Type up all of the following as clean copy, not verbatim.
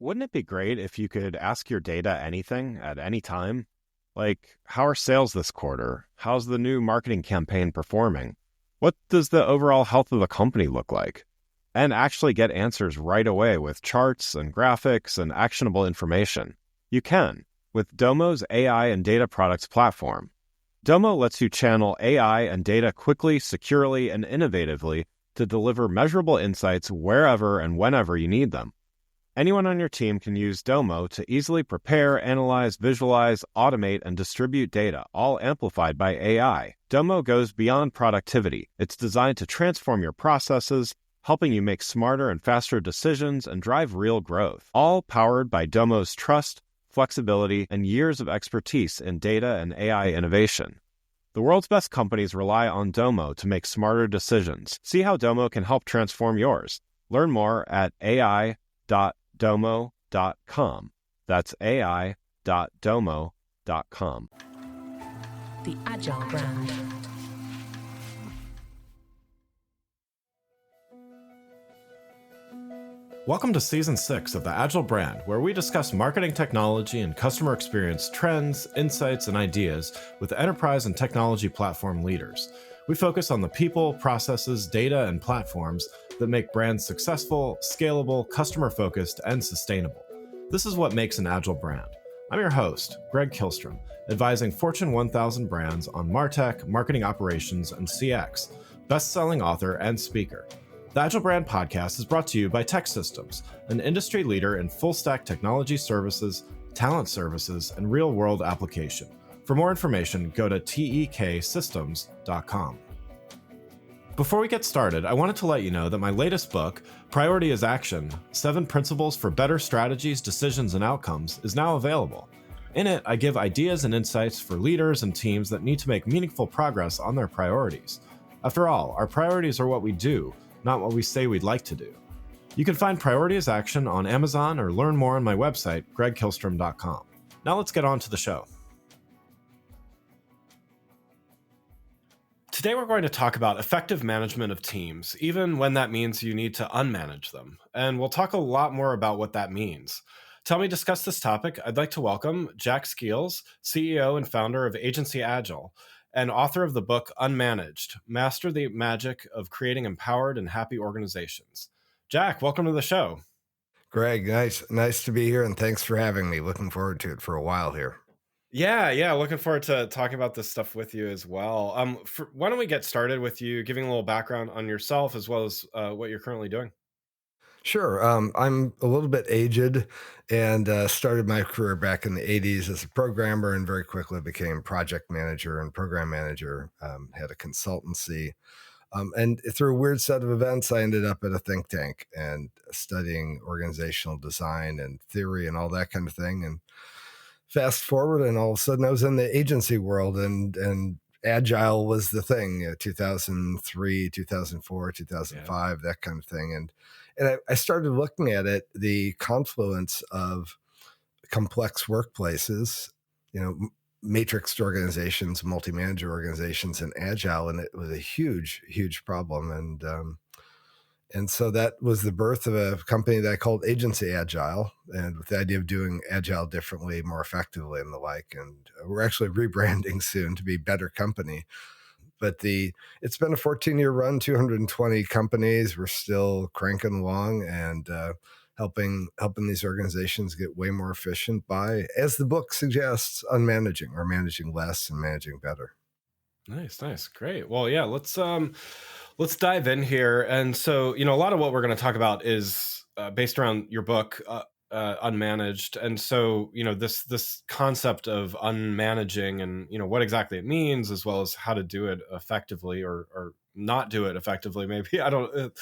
Wouldn't it be great if you could ask your data anything at any time? Like, how are sales this quarter? How's the new marketing campaign performing? What does the overall health of the company look like? And actually get answers right away with charts and graphics and actionable information. You can with Domo's AI and data products platform. Domo lets you channel AI and data quickly, securely, and innovatively to deliver measurable insights wherever and whenever you need them. Anyone on your team can use Domo to easily prepare, analyze, visualize, automate, and distribute data, all amplified by AI. Domo goes beyond productivity. It's designed to transform your processes, helping you make smarter and faster decisions and drive real growth. All powered by Domo's trust, flexibility, and years of expertise in data and AI innovation. The world's best companies rely on Domo to make smarter decisions. See how Domo can help transform yours. Learn more at ai.domo.com. That's ai.domo.com. The Agile brand. Welcome to Season 6 of the Agile brand, where we discuss marketing technology and customer experience trends, insights, and ideas with enterprise and technology platform leaders. We focus on the people, processes, data, and platforms that make brands successful, scalable, customer-focused, and sustainable. This is what makes an Agile brand. I'm your host, Greg Kihlstrom, advising Fortune 1000 brands on MarTech, marketing operations, and CX, best-selling author and speaker. The Agile Brand Podcast is brought to you by TechSystems, an industry leader in full-stack technology services, talent services, and real-world application. For more information, go to teksystems.com. Before we get started, I wanted to let you know that my latest book, Priority is Action: 7 Principles for Better Strategies, Decisions, and Outcomes, is now available. In it, I give ideas and insights for leaders and teams that need to make meaningful progress on their priorities. After all, our priorities are what we do, not what we say we'd like to do. You can find Priority is Action on Amazon or learn more on my website, gregkihlstrom.com. Now let's get on to the show. Today we're going to talk about effective management of teams, even when that means you need to unmanage them. And we'll talk a lot more about what that means. To help me discuss this topic, I'd like to welcome Jack Skeels, CEO and founder of AgencyAgile, and author of the book Unmanaged: Master the Magic of Creating Empowered and Happy Organizations. Jack, welcome to the show. Greg, nice to be here, and thanks for having me. Looking forward to it for a while here. Yeah, looking forward to talking about this stuff with you as well. Why don't we get started with you giving a little background on yourself as well as what you're currently doing? Sure. I'm a little bit aged and started my career back in the 80s as a programmer and very quickly became project manager and program manager, had a consultancy. And through a weird set of events, I ended up at a think tank and studying organizational design and theory and all that kind of thing. And fast forward, and all of a sudden I was in the agency world, and Agile was the thing, 2003, 2004, 2005, that kind of thing. And I started looking at it, the confluence of complex workplaces, matrixed organizations, multi-manager organizations, and Agile, and it was a huge, huge problem. And so that was the birth of a company that I called AgencyAgile, and with the idea of doing Agile differently, more effectively, and the like. And we're actually rebranding soon to be Better Company. But it's been a 14-year run, 220 companies. We're still cranking along and helping these organizations get way more efficient by, as the book suggests, unmanaging, or managing less and managing better. Nice, great. Well, yeah, let's dive in here. And so, a lot of what we're going to talk about is based around your book, Unmanaged. And so, this concept of unmanaging and, what exactly it means, as well as how to do it effectively or not do it effectively, maybe, I don't,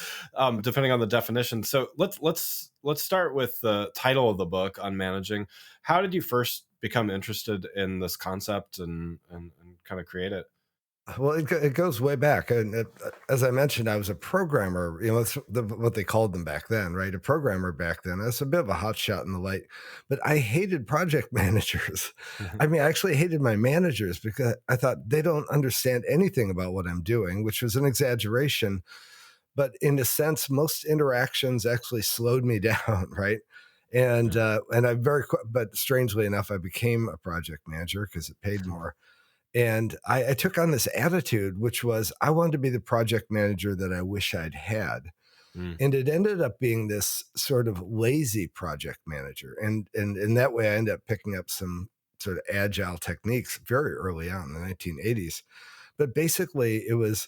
depending on the definition. So let's start with the title of the book, Unmanaging. How did you first become interested in this concept and kind of create it? Well, it goes way back. And as I mentioned, I was a programmer, it's what they called them back then, right? A programmer back then. I was a bit of a hotshot in the light, but I hated project managers. I mean, I actually hated my managers because I thought they don't understand anything about what I'm doing, which was an exaggeration. But in a sense, most interactions actually slowed me down, right? And I but strangely enough, I became a project manager because it paid more. And I took on this attitude, which was I wanted to be the project manager that I wish I'd had. Mm. And it ended up being this sort of lazy project manager. And in that way, I ended up picking up some sort of agile techniques very early on in the 1980s. But basically, it was,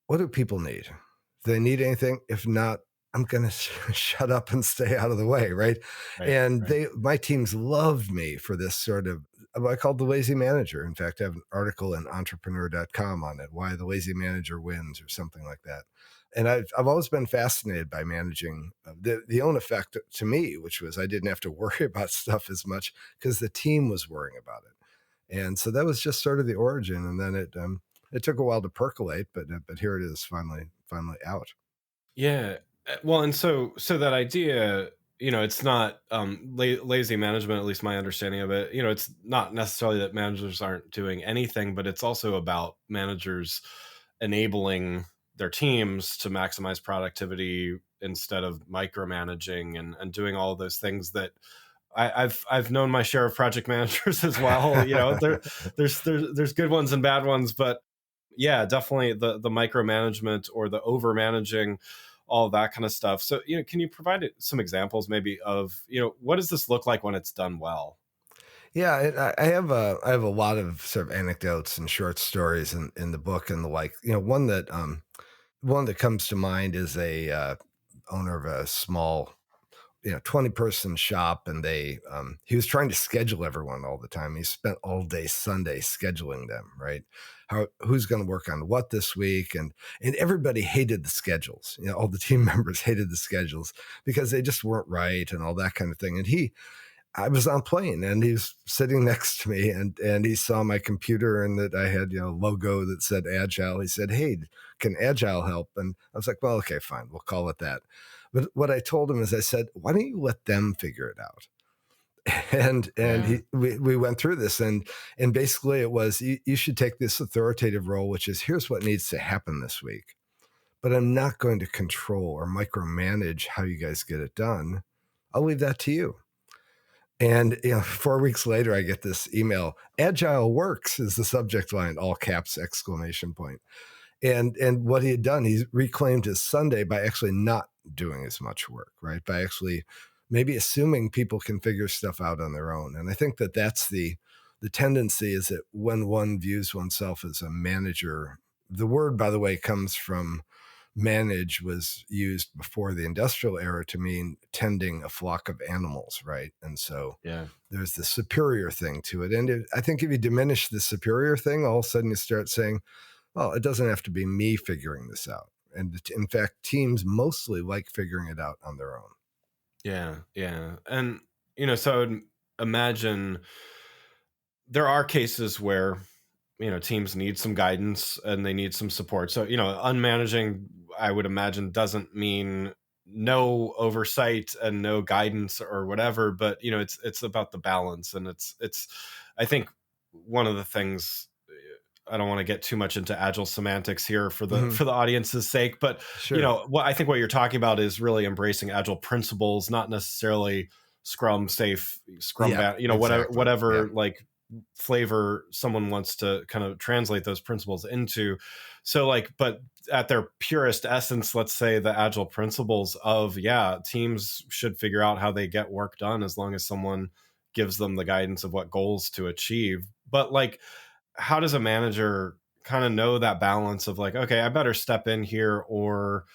what do people need? Do they need anything? If not, I'm going to shut up and stay out of the way, right? Right. And Right. my teams loved me for this sort of what I called the lazy manager. In fact, I have an article in entrepreneur.com on it, why the lazy manager wins or something like that. And I've always been fascinated by managing the own effect to me, which was I didn't have to worry about stuff as much because the team was worrying about it. And so that was just sort of the origin. And then it took a while to percolate, but here it is finally out. Yeah. Well, and so that idea, it's not lazy management, at least my understanding of it. It's not necessarily that managers aren't doing anything, but it's also about managers enabling their teams to maximize productivity instead of micromanaging and doing all of those things that I've known my share of project managers as well. There's good ones and bad ones, but yeah, definitely the micromanagement or the over managing, all of that kind of stuff. So, can you provide some examples maybe of, what does this look like when it's done well? Yeah, I have a lot of sort of anecdotes and short stories in the book and the like. One that comes to mind is a owner of a small 20-person shop, and he was trying to schedule everyone all the time. He spent all day Sunday scheduling them, right? Who's going to work on what this week, and everybody hated the schedules. All the team members hated the schedules because they just weren't right and all that kind of thing. And I was on plane and he was sitting next to me, and he saw my computer and that I had, a logo that said Agile. He said, "Hey, can Agile help?" And I was like, "Well, okay, fine. We'll call it that." But what I told him is I said, "Why don't you let them figure it out?" And Yeah. we went through this, and basically it was, you should take this authoritative role, which is, here's what needs to happen this week, but I'm not going to control or micromanage how you guys get it done. I'll leave that to you. And 4 weeks later, I get this email. "Agile works" is the subject line, all caps, exclamation point. And what he had done, he reclaimed his Sunday by actually not doing as much work, right? By actually maybe assuming people can figure stuff out on their own. And I think that that's the tendency, is that when one views oneself as a manager, the word, by the way, comes from manage, was used before the industrial era to mean tending a flock of animals, right? And so Yeah. there's the superior thing to it. And I think if you diminish the superior thing, all of a sudden you start saying, well, it doesn't have to be me figuring this out. And in fact, teams mostly like figuring it out on their own. Yeah. Yeah. And, so I would imagine there are cases where, teams need some guidance and they need some support. So, unmanaging, I would imagine, doesn't mean no oversight and no guidance or whatever, but it's about the balance. And it's I think one of the things, I don't want to get too much into agile semantics here for the Mhm. for the audience's sake, but Sure. what I think what you're talking about is really embracing agile principles, not necessarily Scrum, safe, Scrum, Yeah, whatever exactly. Yeah. like flavor someone wants to kind of translate those principles into. So but at their purest essence, let's say the agile principles of, teams should figure out how they get work done as long as someone gives them the guidance of what goals to achieve. But how does a manager kind of know that balance of okay, I better step in here, or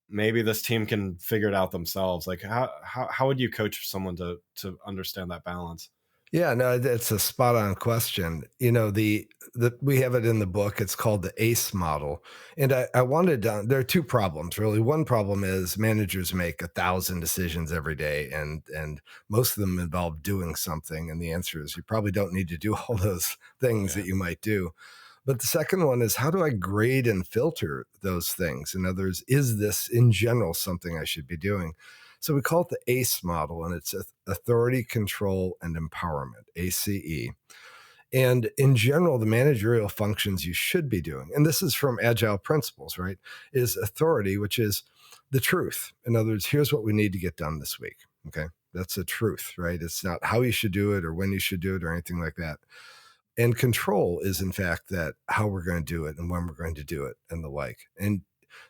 maybe this team can figure it out themselves? How would you coach someone to understand that balance? Yeah, no, that's a spot on question. We have it in the book. It's called the ACE model. And I wanted there are two problems, really. One problem is managers make 1,000 decisions every day, and most of them involve doing something. And the answer is, you probably don't need to do all those things Yeah. that you might do. But the second one is, how do I grade and filter those things? In other words, is this in general something I should be doing? So we call it the ACE model, and it's authority, control, and empowerment, ACE. And in general, the managerial functions you should be doing, and this is from agile principles, right, is authority, which is the truth. In other words, here's what we need to get done this week. Okay. That's a truth, right? It's not how you should do it or when you should do it or anything like that. And control is, in fact, that how we're going to do it and when we're going to do it and the like. And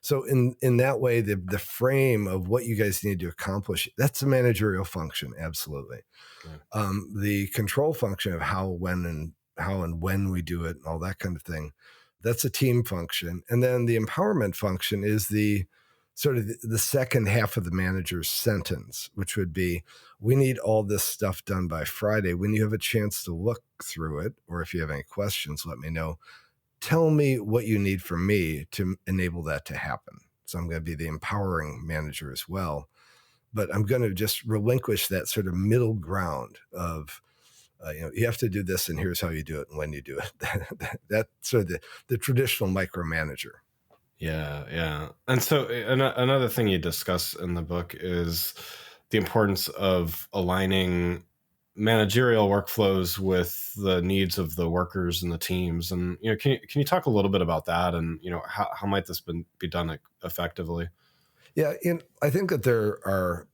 so in that way, the frame of what you guys need to accomplish, that's a managerial function, absolutely. The control function of how and when we do it and all that kind of thing, that's a team function. And then the empowerment function is the sort of the second half of the manager's sentence, which would be, we need all this stuff done by Friday. When you have a chance to look through it, or if you have any questions, let me know. Tell me what you need from me to enable that to happen. So I'm going to be the empowering manager as well, but I'm going to just relinquish that sort of middle ground of, you have to do this and here's how you do it and when you do it. That's sort of the traditional micromanager. Yeah. And so another thing you discuss in the book is the importance of aligning managerial workflows with the needs of the workers and the teams. And, can you talk a little bit about that and, how might this be done effectively? Yeah. I think that there are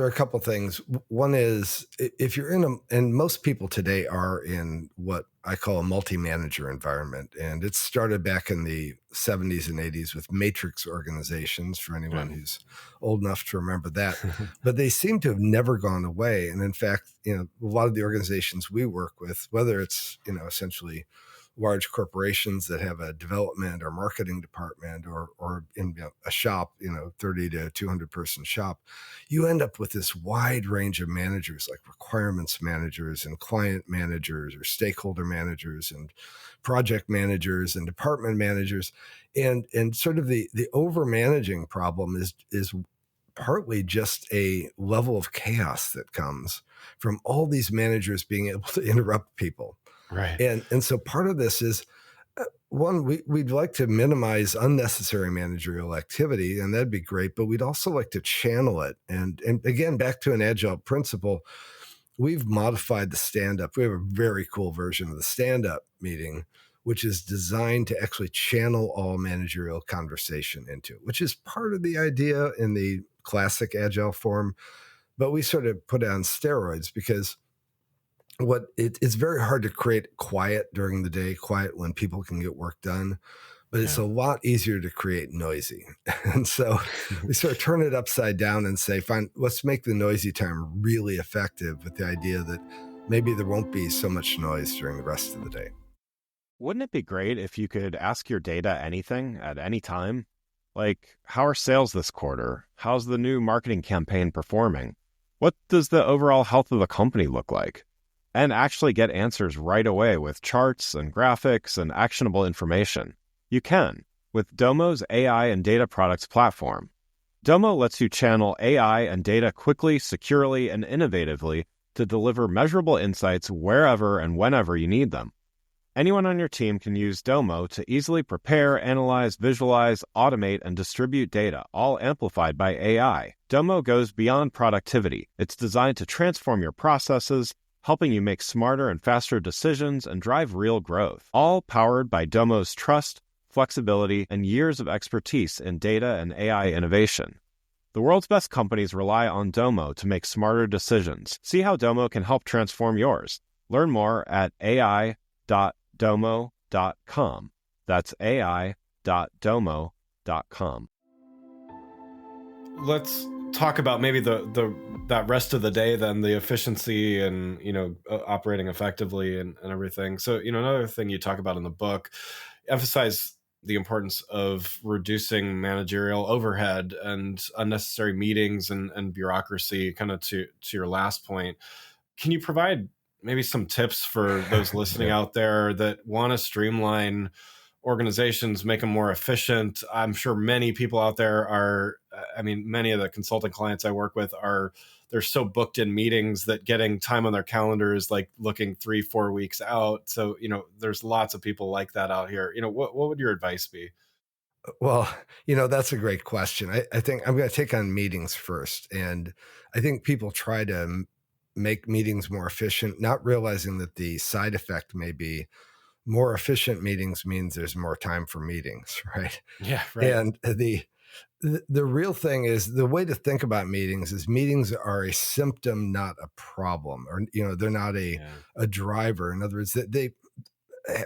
a couple things. One is, if you're and most people today are in what I call a multi-manager environment. And it started back in the 70s and 80s with matrix organizations, for anyone who's old enough to remember that. But they seem to have never gone away. And in fact, a lot of the organizations we work with, whether it's, essentially large corporations that have a development or marketing department or in a shop, 30 to 200 person shop, you end up with this wide range of managers, like requirements managers and client managers or stakeholder managers and project managers and department managers. And sort of the over managing problem is partly just a level of chaos that comes from all these managers being able to interrupt people. Right. And so part of this is, one, we'd like to minimize unnecessary managerial activity, and that'd be great, but we'd also like to channel it. And again, back to an agile principle, we've modified the stand-up. We have a very cool version of the stand-up meeting, which is designed to actually channel all managerial conversation into it, which is part of the idea in the classic agile form. But we sort of put it on steroids because it's very hard to create quiet during the day, quiet when people can get work done, but it's a lot easier to create noisy. And so we sort of turn it upside down and say, fine, let's make the noisy time really effective with the idea that maybe there won't be so much noise during the rest of the day. Wouldn't it be great if you could ask your data anything at any time? Like, how are sales this quarter? How's the new marketing campaign performing? What does the overall health of the company look like? And actually get answers right away with charts and graphics and actionable information. You can with Domo's AI and data products platform. Domo lets you channel AI and data quickly, securely, and innovatively to deliver measurable insights wherever and whenever you need them. Anyone on your team can use Domo to easily prepare, analyze, visualize, automate, and distribute data, all amplified by AI. Domo goes beyond productivity. It's designed to transform your processes, helping you make smarter and faster decisions and drive real growth, all powered by Domo's trust, flexibility, and years of expertise in data and AI innovation. The world's best companies rely on Domo to make smarter decisions. See how Domo can help transform yours. Learn more at ai.domo.com. That's ai.domo.com. Let's talk about maybe that rest of the day, then the efficiency and operating effectively and everything. So another thing you talk about in the book, emphasize the importance of reducing managerial overhead and unnecessary meetings and bureaucracy. Kind of to your last point, can you provide maybe some tips for those listening out there that want to streamline organizations, make them more efficient? I'm sure many people out there many of the consulting clients I work with they're so booked in meetings that getting time on their calendar is like looking 3-4 weeks out. So, there's lots of people like that out here. What would your advice be? Well, that's a great question. I think I'm going to take on meetings first. And I think people try to make meetings more efficient, not realizing that the side effect may be more efficient meetings means there's more time for meetings, right? Yeah, right. And The real thing is, the way to think about meetings is meetings are a symptom, not a problem, or, they're not Yeah. a driver. In other words, that they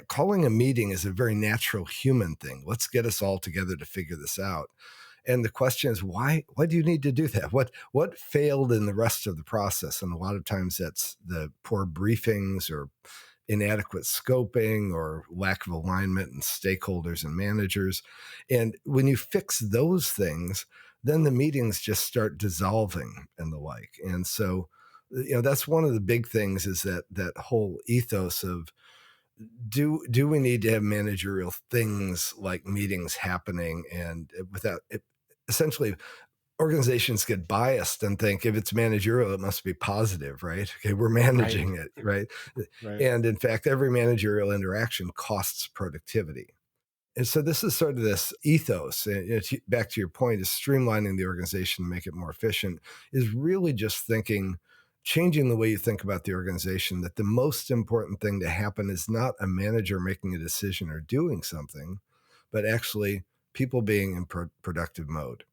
calling a meeting is a very natural human thing. Let's get us all together to figure this out. And the question is, why do you need to do that? What failed in the rest of the process? And a lot of times that's the poor briefings or inadequate scoping or lack of alignment and stakeholders and managers. And when you fix those things, then the meetings just start dissolving and the like. And so, that's one of the big things, is that whole ethos of, do we need to have managerial things like meetings happening, and without it, essentially organizations get biased and think if it's managerial, it must be positive, right? Okay, we're Right. managing it, right? Right. And in fact, every managerial interaction costs productivity. And so this is sort of this ethos, and back to your point, is streamlining the organization to make it more efficient, is really just changing the way you think about the organization, that the most important thing to happen is not a manager making a decision or doing something, but actually people being in productive mode.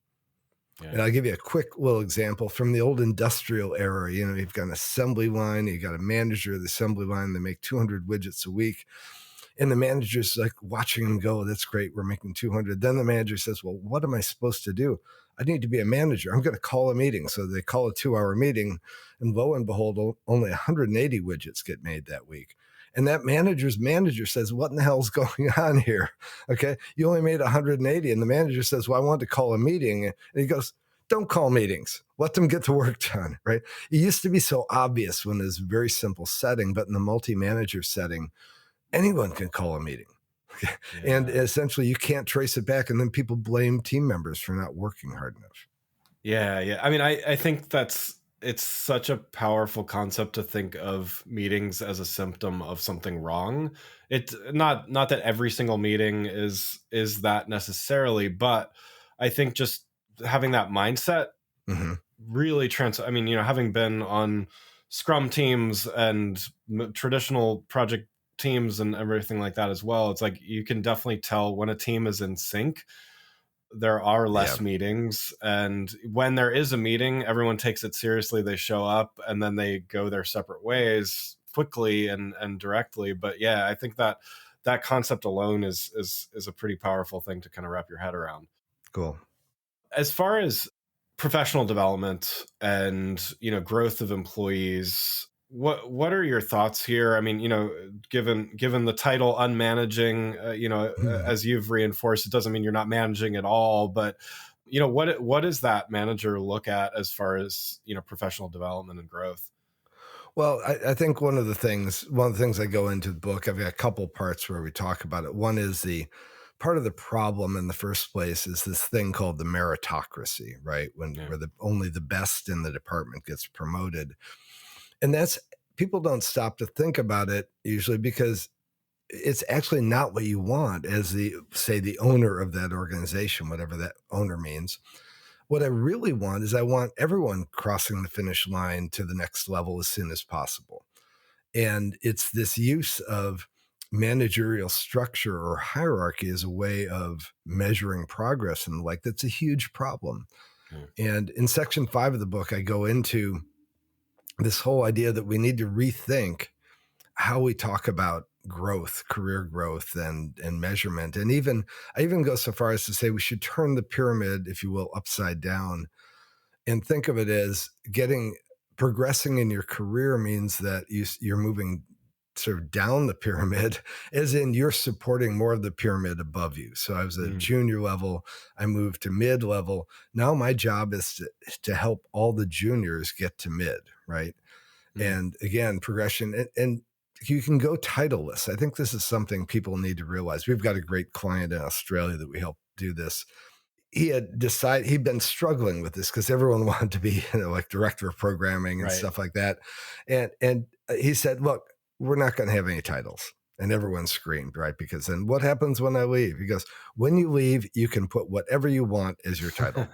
Yeah. And I'll give you a quick little example from the old industrial era. You've got an assembly line, you've got a manager of the assembly line, they make 200 widgets a week. And the manager's like watching them go, that's great, we're making 200. Then the manager says, well, what am I supposed to do? I need to be a manager. I'm going to call a meeting. So they call a 2-hour meeting, and lo and behold, only 180 widgets get made that week. And that manager's manager says, what in the hell's going on here? Okay. You only made 180. And the manager says, well, I want to call a meeting. And he goes, don't call meetings. Let them get the work done. Right. It used to be so obvious when it's a very simple setting, but in the multi-manager setting, anyone can call a meeting. And Yeah. essentially you can't trace it back. And then people blame team members for not working hard enough. Yeah, yeah. I mean, I think it's such a powerful concept to think of meetings as a symptom of something wrong. It's not that every single meeting is that necessarily, but I think just having that mindset Mm-hmm. really I mean, having been on Scrum teams and traditional project teams and everything like that as well, it's like you can definitely tell when a team is in sync. There are Yeah, less meetings, and when there is a meeting, everyone takes it seriously. They show up and then they go their separate ways quickly and directly. But yeah, I think that concept alone is a pretty powerful thing to kind of wrap your head around. cool. As far as professional development and growth of employees, what are your thoughts here? I mean, given the title unmanaging, as you've reinforced, it doesn't mean you're not managing at all, but what does that manager look at as far as professional development and growth? Well, I think one of the things I go into the book, I've got a couple parts where we talk about it. One is the part of the problem in the first place is this thing called the meritocracy, right? Yeah. Where only the best in the department gets promoted. And that's, people don't stop to think about it usually, because it's actually not what you want as the owner of that organization, whatever that owner means. What I really want is, I want everyone crossing the finish line to the next level as soon as possible. And it's this use of managerial structure or hierarchy as a way of measuring progress and like, that's a huge problem. Yeah. And in section 5 of the book, I go into this whole idea that we need to rethink how we talk about growth, career growth, and measurement. And I even go so far as to say we should turn the pyramid, if you will, upside down, and think of it as progressing in your career means that you're moving sort of down the pyramid, as in you're supporting more of the pyramid above you. So I was at junior level, I moved to mid level. Now my job is to help all the juniors get to mid, right? And again, progression, and you can go titleless. I think this is something people need to realize. We've got a great client in Australia that we help do this. He'd been struggling with this because everyone wanted to be, like director of programming and Right. stuff like that. And he said, look, we're not going to have any titles. And everyone screamed, right? Because then what happens when I leave? He goes, when you leave, you can put whatever you want as your title.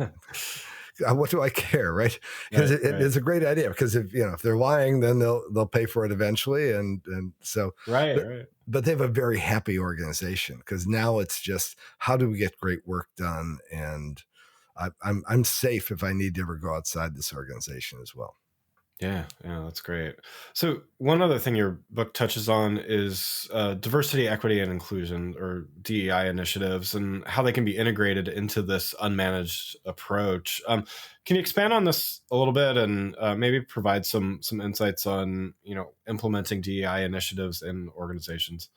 What do I care, right? Because Right, it's a great idea. Because if they're lying, then they'll pay for it eventually, and so. right, But, right. but they have a very happy organization, because now it's just, how do we get great work done, and I'm safe if I need to ever go outside this organization as well. Yeah, that's great. So one other thing your book touches on is diversity, equity, and inclusion, or DEI initiatives, and how they can be integrated into this unmanaged approach. Can you expand on this a little bit and maybe provide some insights on implementing DEI initiatives in organizations?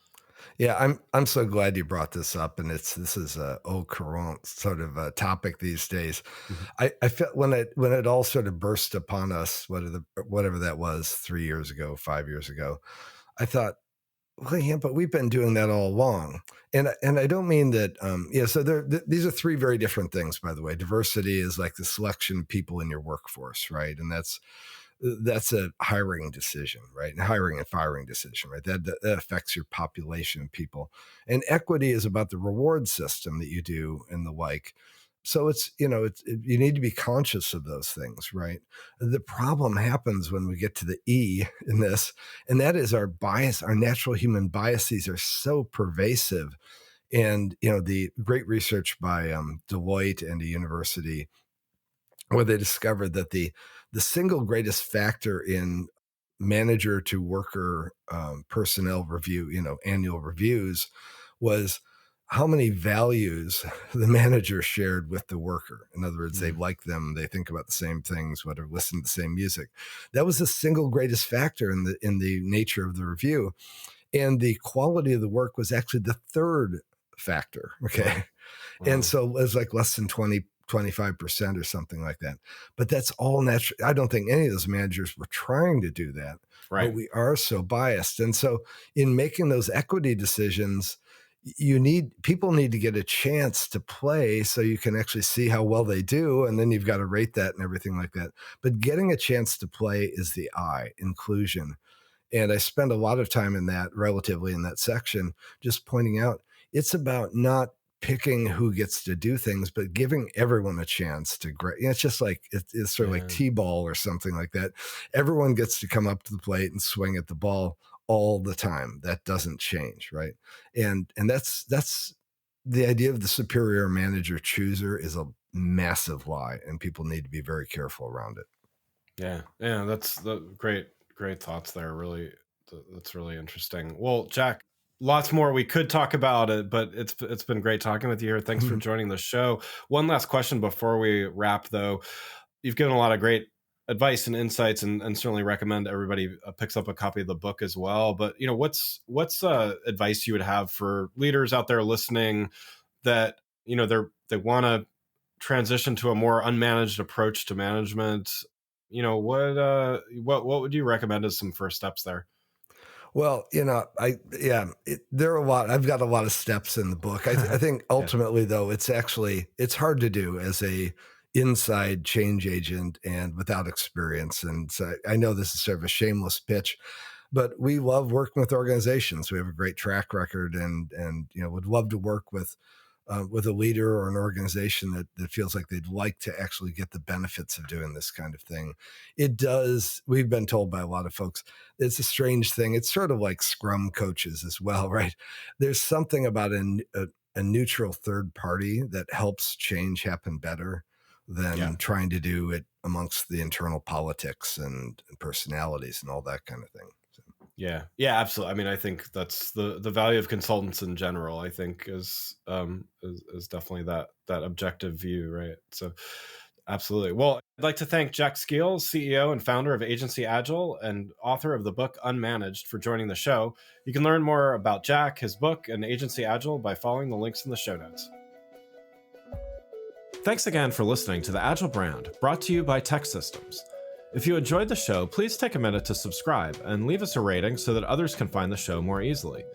Yeah, I'm so glad you brought this up, and this is a au courant sort of a topic these days. Mhm. I felt when it all sort of burst upon us, whatever that was, 3 years ago, 5 years ago, I thought, well, yeah, but we've been doing that all along, and I don't mean that. So these are three very different things, by the way. Diversity is like the selection of people in your workforce, right? And that's a hiring decision, right? And hiring and firing decision, right? That affects your population of people. And equity is about the reward system that you do and the like. So you need to be conscious of those things, right? The problem happens when we get to the E in this, and that is our bias. Our natural human biases are so pervasive. And the great research by Deloitte and a university, where they discovered that the single greatest factor in manager to worker personnel review, annual reviews, was how many values the manager shared with the worker. In other words, they Mm. like them, they think about the same things, whatever, listen to the same music. That was the single greatest factor in the nature of the review. And the quality of the work was actually the third factor. Okay. And Wow. so it was like less than 25% or something like that. But that's all natural. I don't think any of those managers were trying to do that, but Right. we are so biased. And so in making those equity decisions, people need to get a chance to play so you can actually see how well they do. And then you've got to rate that and everything like that. But getting a chance to play is the I, inclusion. And I spend a lot of time in that section, just pointing out it's about not picking who gets to do things, but giving everyone a chance to it's just like it's sort of like Yeah. T-ball or something like that. Everyone gets to come up to the plate and swing at the ball all the time. That doesn't change, right? And that's the idea of the superior manager chooser is a massive lie, and people need to be very careful around it. Yeah, that's the great thoughts there. Really, that's really interesting. Well, Jack, lots more we could talk about it, but it's been great talking with you here. Thanks for joining the show. One last question before we wrap, though. You've given a lot of great advice and insights, and certainly recommend everybody picks up a copy of the book as well. But what's advice you would have for leaders out there listening that they want to transition to a more unmanaged approach to management? What would you recommend as some first steps there? Well, there are a lot. I've got a lot of steps in the book. I think Yeah. ultimately, though, it's hard to do as a inside change agent and without experience. And so I know this is sort of a shameless pitch, but we love working with organizations. We have a great track record, and would love to work with a leader or an organization that feels like they'd like to actually get the benefits of doing this kind of thing. It does. We've been told by a lot of folks, it's a strange thing. It's sort of like Scrum coaches as well, right? There's something about a neutral third party that helps change happen better Yeah. than trying to do it amongst the internal politics and personalities and all that kind of thing. So, Yeah, absolutely. I mean, I think that's the value of consultants in general. I think is definitely that objective view, right? So, absolutely. Well, I'd like to thank Jack Skeels, CEO and founder of Agency Agile and author of the book Unmanaged, for joining the show. You can learn more about Jack, his book, and Agency Agile by following the links in the show notes. Thanks again for listening to the Agile Brand, brought to you by Tech Systems. If you enjoyed the show, please take a minute to subscribe and leave us a rating so that others can find the show more easily.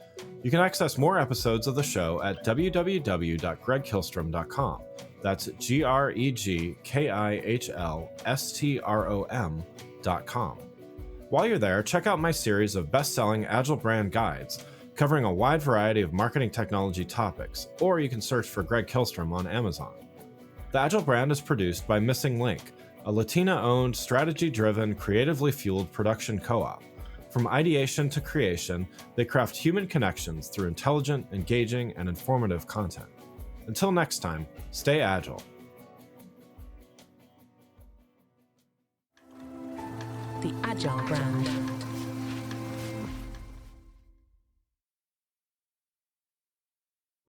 You can access more episodes of the show at www.gregkillstrom.com. That's GregKihlstrom.com. While you're there, check out my series of best-selling Agile Brand guides covering a wide variety of marketing technology topics, or you can search for Greg Kihlstrom on Amazon. The Agile Brand is produced by Missing Link, a Latina-owned, strategy-driven, creatively fueled production co-op. From ideation to creation, they craft human connections through intelligent, engaging, and informative content. Until next time, stay agile. The Agile brand.